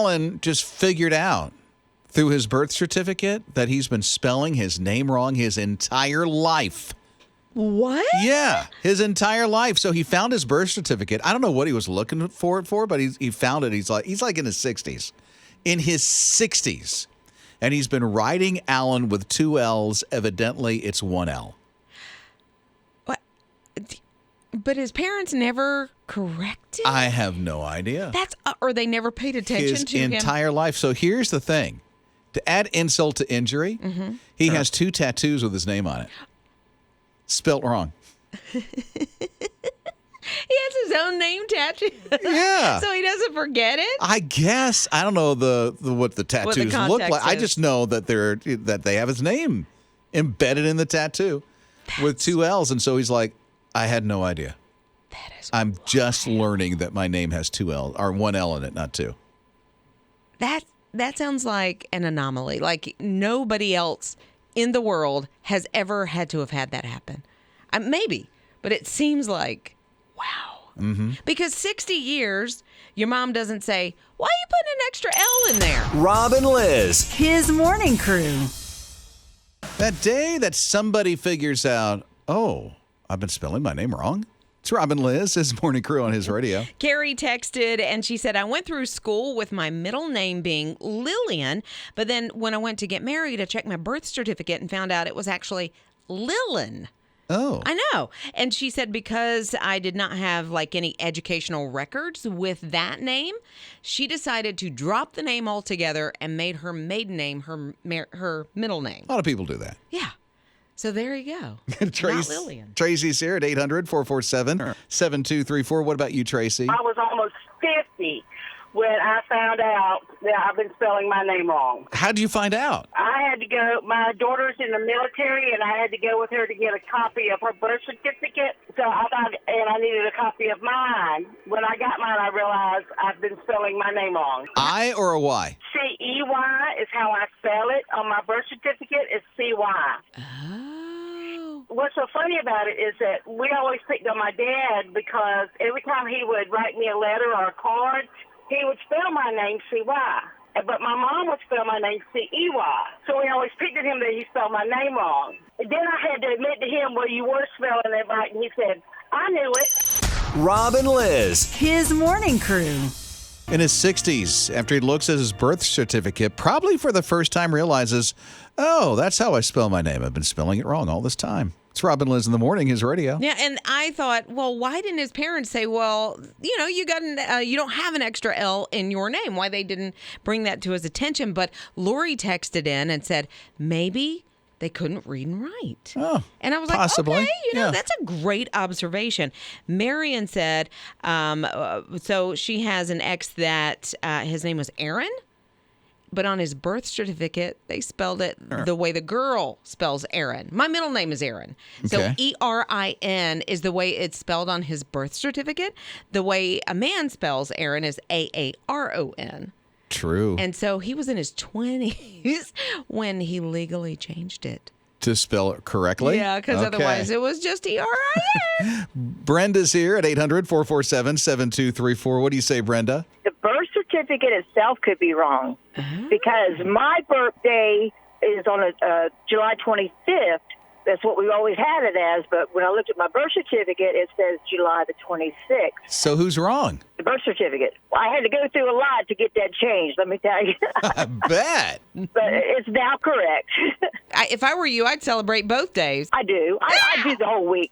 Alan just figured out through his birth certificate that he's been spelling his name wrong his entire life. What? Yeah, his entire life. So he found his birth certificate. I don't know what he was looking for it for, but he found it. He's like in his 60s. In his 60s. And he's been writing Alan with 2 L's. Evidently, it's 1 L. What? But his parents never corrected? I have no idea. Or they never paid attention to him? His entire life. So here's the thing. To add insult to injury, he has 2 tattoos with his name on it. Spelt wrong. He has his own name tattooed. Yeah. So he doesn't forget it? I guess. I don't know what the tattoos look like. I just know that they have his name embedded in the tattoo with 2 L's. And so he's like, I had no idea. I'm just learning that my name has 2 L's or 1 L in it, not 2. That sounds like an anomaly. Like nobody else in the world has ever had to have had that happen. Maybe, but it seems like, wow. Mm-hmm. Because 60 years, your mom doesn't say, why are you putting an extra L in there? Rob and Liz. His morning crew. That day that somebody figures out, oh, I've been spelling my name wrong. It's Rob and Liz, his morning crew on his radio. Carrie texted and she said, I went through school with my middle name being Lillian, but then when I went to get married, I checked my birth certificate and found out it was actually Lillian. Oh. I know. And she said because I did not have like any educational records with that name, she decided to drop the name altogether and made her maiden name her middle name. A lot of people do that. Yeah. So there you go. Not Lillian. Tracy's here at 800-447-7234. What about you, Tracy? I was almost 50 when I found out that I've been spelling my name wrong. How did you find out? I had to go, my daughter's in the military, and I had to go with her to get a copy of her birth certificate. So I thought, and I needed a copy of mine. When I got mine, I realized I've been spelling my name wrong. I or a Y? C-E-Y is how I spell it. On my birth certificate, it's C-Y. Oh. What's so funny about it is that we always picked on my dad because every time he would write me a letter or a card, he would spell my name C-Y. But my mom would spell my name C-E-Y. So we always picked at him that he spelled my name wrong. And then I had to admit to him, well, you were spelling it right. And he said, I knew it. Rob and Liz. His morning crew. In his 60s, after he looks at his birth certificate, probably for the first time realizes, oh, that's how I spell my name. I've been spelling it wrong all this time. It's Rob and Liz in the morning, his radio. Yeah, and I thought, well, why didn't his parents say, well, you know, you don't have an extra L in your name? Why they didn't bring that to his attention? But Lori texted in and said, maybe they couldn't read and write. Oh, and I was possibly. Like, okay, that's a great observation. Marion said, so she has an ex that his name was Aaron. But on his birth certificate, they spelled it the way the girl spells Aaron. My middle name is Aaron. So Okay. E-R-I-N is the way it's spelled on his birth certificate. The way a man spells Aaron is A-A-R-O-N. True. And so he was in his 20s when he legally changed it. To spell it correctly? Yeah, because Okay. otherwise it was just E-R-I-N. Brenda's here at 800-447-7234. What do you say, Brenda? The birth certificate itself could be wrong because my birthday is on July 25th. That's what we always had it as, but when I looked at my birth certificate, it says July the 26th. So who's wrong? The birth certificate. Well, I had to go through a lot to get that changed, let me tell you. I bet. But it's now correct. If I were you, I'd celebrate both days. I do. I do the whole week.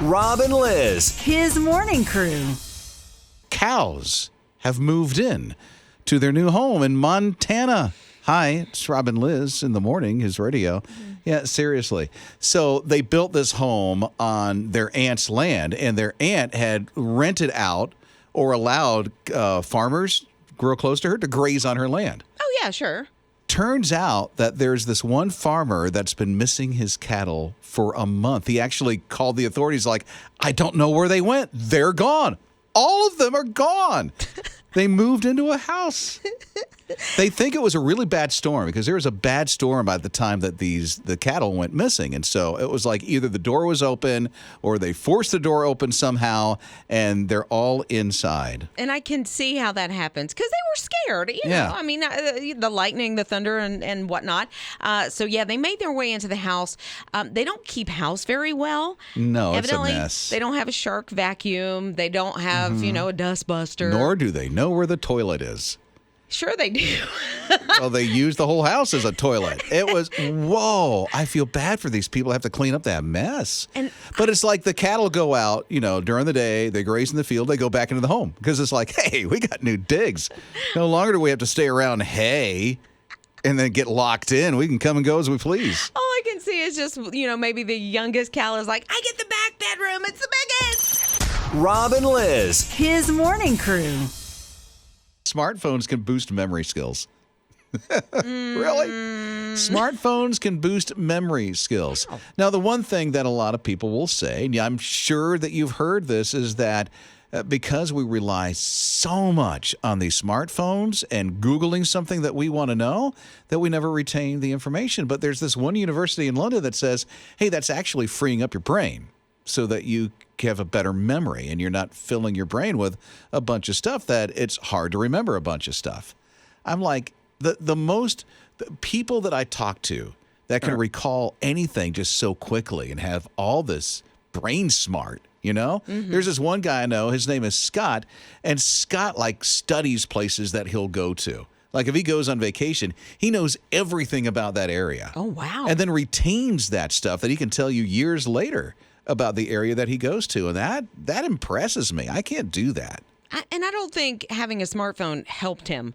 Rob and Liz. His morning crew. Cows have moved in to their new home in Montana. Hi, it's Rob and Liz in the morning, his radio. Yeah, seriously. So they built this home on their aunt's land, and their aunt had rented out or allowed farmers real close to her to graze on her land. Oh, yeah, sure. Turns out that there's this one farmer that's been missing his cattle for a month. He actually called the authorities like, I don't know where they went. They're gone. All of them are gone. They moved into a house. They think it was a really bad storm because there was a bad storm by the time that the cattle went missing. And so it was like either the door was open or they forced the door open somehow and they're all inside. And I can see how that happens because they were scared. You know, I mean, the lightning, the thunder, and whatnot. So they made their way into the house. They don't keep house very well. No, Evidently, it's a mess. They don't have a shark vacuum. They don't have, a dust buster. Nor do they know where the toilet is. Sure they do. Well, they used the whole house as a toilet. It was, whoa, I feel bad for these people who have to clean up that mess. But it's like the cattle go out, during the day, they graze in the field, they go back into the home. Because it's like, hey, we got new digs. No longer do we have to stay around hay and then get locked in. We can come and go as we please. All I can see is just, maybe the youngest cow is like, I get the back bedroom. It's the biggest. Rob and Liz. His morning crew. Smartphones can boost memory skills. Really? Smartphones can boost memory skills. Now, the one thing that a lot of people will say, and I'm sure that you've heard this, is that because we rely so much on these smartphones and Googling something that we want to know, that we never retain the information. But there's this one university in London that says, hey, that's actually freeing up your brain so that you have a better memory and you're not filling your brain with a bunch of stuff that it's hard to remember a bunch of stuff. I'm like, the people that I talk to that can recall anything just so quickly and have all this brain smart, There's this one guy I know, his name is Scott, and Scott studies places that he'll go to. Like if he goes on vacation, he knows everything about that area. Oh, wow. And then retains that stuff that he can tell you years later about the area that he goes to. And that impresses me. I can't do that. And I don't think having a smartphone helped him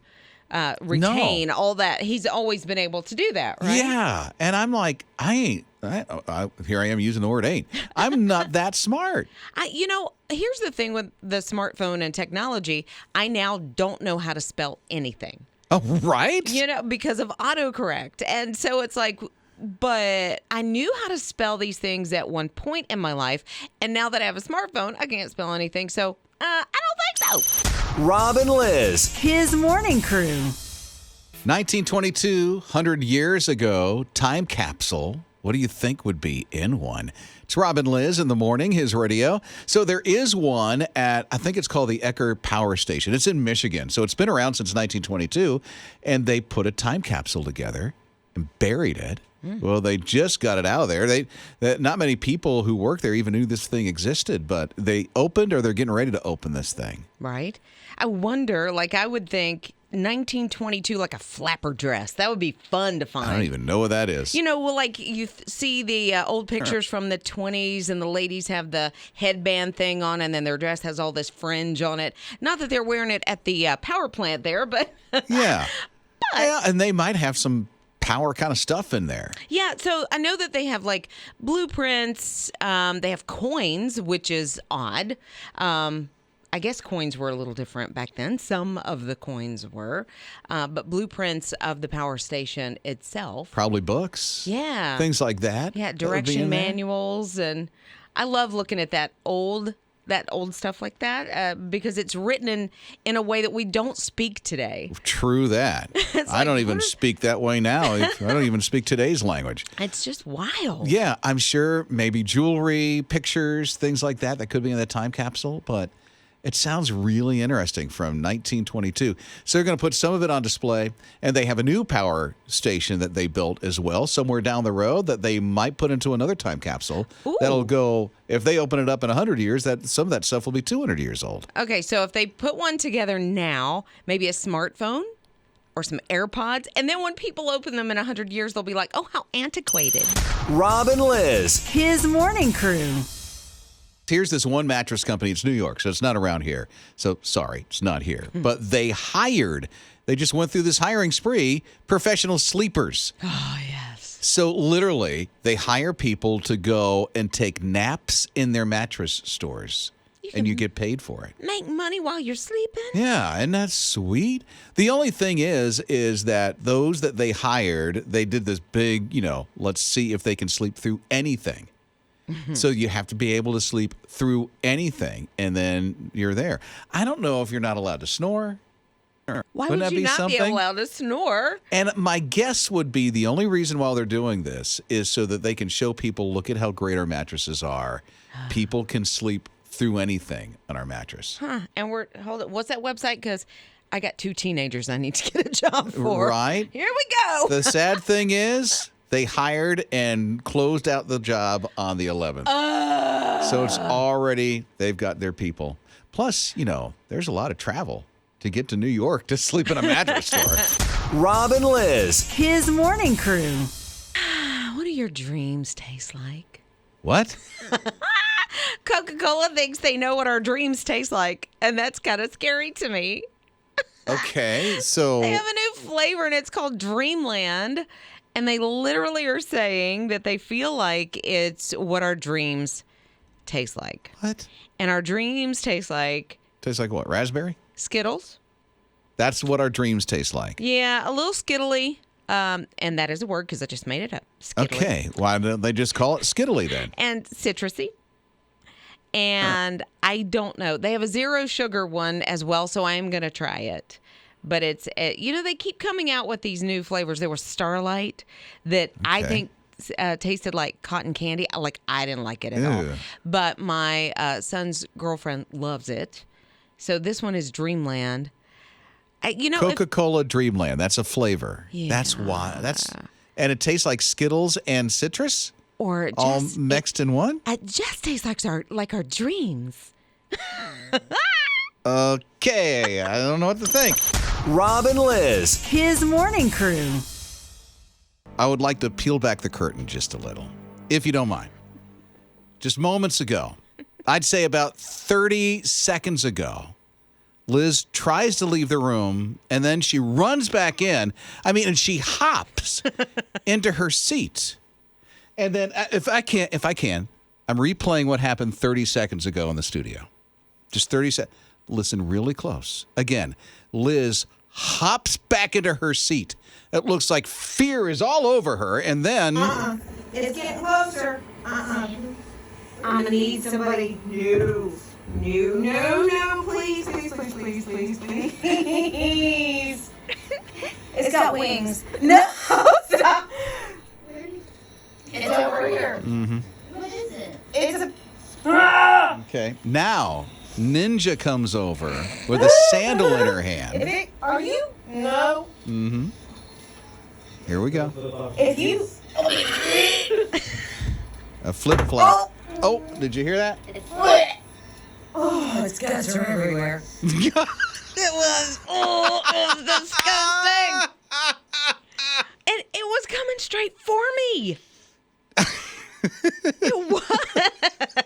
retain all that. He's always been able to do that, right? Yeah. And I'm like, here I am using the word ain't. I'm not that smart. Here's the thing with the smartphone and technology. I now don't know how to spell anything. Oh, right? Because of autocorrect. And so it's like, but I knew how to spell these things at one point in my life. And now that I have a smartphone, I can't spell anything. So I don't think so. Rob and Liz. His morning crew. 1922, 100 years ago, time capsule. What do you think would be in one? It's Rob and Liz in the morning, his radio. So there is one at, I think it's called the Ecker Power Station. It's in Michigan. So it's been around since 1922. And they put a time capsule together and buried it. Well, they just got it out of there. Not many people who work there even knew this thing existed, but they opened or they're getting ready to open this thing. Right. I wonder, I would think 1922, like a flapper dress. That would be fun to find. I don't even know what that is. You see the old pictures from the 20s and the ladies have the headband thing on and then their dress has all this fringe on it. Not that they're wearing it at the power plant there, but... Yeah. Yeah, and they might have some power kind of stuff in there. Yeah, so I know that they have blueprints. They have coins, which is odd. I guess coins were a little different back then. Some of the coins were, but blueprints of the power station itself. Probably books. Yeah. Things like that. Yeah, direction manuals, and I love looking at that old stuff like that because it's written in a way that we don't speak today. True that. I don't even speak that way now. I don't even speak today's language. It's just wild. Yeah, I'm sure maybe jewelry, pictures, things like that could be in that time capsule, but it sounds really interesting from 1922. So they're going to put some of it on display, and they have a new power station that they built as well somewhere down the road that they might put into another time capsule. Ooh. That'll go, if they open it up in 100 years, some of that stuff will be 200 years old. Okay, so if they put one together now, maybe a smartphone or some AirPods, and then when people open them in 100 years, they'll be like, oh, how antiquated. Rob and Liz. His morning crew. Here's this one mattress company. It's New York, so it's not around here. So, sorry, it's not here. But they just went through this hiring spree, professional sleepers. Oh, yes. So, literally, they hire people to go and take naps in their mattress stores. And you get paid for it. Make money while you're sleeping? Yeah, isn't that sweet? The only thing is that those that they hired, they did this big, let's see if they can sleep through anything. So you have to be able to sleep through anything, and then you're there. I don't know if you're not allowed to snore Why Wouldn't would that you be not be something? allowed to snore? And my guess would be the only reason why they're doing this is so that they can show people, look at how great our mattresses are. People can sleep through anything on our mattress. Huh. And hold it. What's that website? Because I got 2 teenagers I need to get a job for. Right. Here we go. The sad thing is they hired and closed out the job on the 11th. So it's already, they've got their people. Plus, there's a lot of travel to get to New York to sleep in a mattress store. Rob and Liz. His morning crew. What do your dreams taste like? What? Coca-Cola thinks they know what our dreams taste like, and that's kind of scary to me. Okay, so They have a new flavor, and it's called Dreamland. And they literally are saying that they feel like it's what our dreams taste like. what? And our dreams taste like Tastes like what? Raspberry? Skittles. That's what our dreams taste like. Yeah, a little skittly. And that is a word because I just made it up. Skittly. Okay, why don't they just call it Skittily then? And citrusy. And I don't know. They have a 0 sugar one as well, so I am going to try it. But it's, they keep coming out with these new flavors. There was Starlight that I think tasted like cotton candy. I didn't like it at all. Ew. But my son's girlfriend loves it. So this one is Dreamland. Coca-Cola Dreamland. That's a flavor. Yeah. That's why. And it tastes like Skittles and citrus Or it all just, mixed in one. it just tastes like our dreams. Okay, I don't know what to think. Rob and Liz. His morning crew. I would like to peel back the curtain just a little, if you don't mind. Just moments ago, I'd say about 30 seconds ago, Liz tries to leave the room, and then she runs back in. And she hops into her seat. And then, if I can, I'm replaying what happened 30 seconds ago in the studio. Just 30 seconds. Listen really close. Again, Liz hops back into her seat. It looks like fear is all over her, and then... It's getting closer. I'm gonna need somebody new. No, please. It's got wings. No, stop. It's over here. Mm-hmm. What is it? It's a... Okay. Now, Ninja comes over with a sandal in her hand. Are you? No. Mm-hmm. Here we go. If you... A flip-flop. Oh, did you hear that? Oh, its guts are everywhere. It was disgusting. And it was coming straight for me. It was.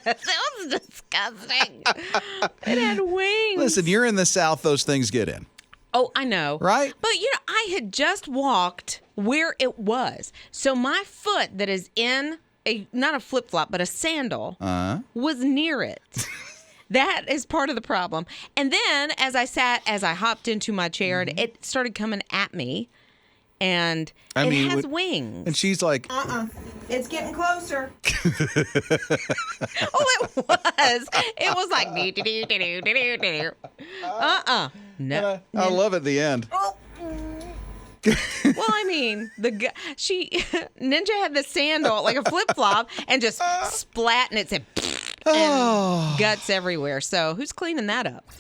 It was disgusting. It had wings. Listen, you're in the South. Those things get in. Oh, I know. Right? But, I had just walked where it was. So my foot that is in not a flip-flop, but a sandal was near it. That is part of the problem. And then as I hopped into my chair, and it started coming at me. And it has wings. And she's like... It's getting closer. Oh, it was. It was like... No. I love at the end. Well, Ninja had the sandal, like a flip-flop, and just splat, and it said... and guts everywhere. So who's cleaning that up?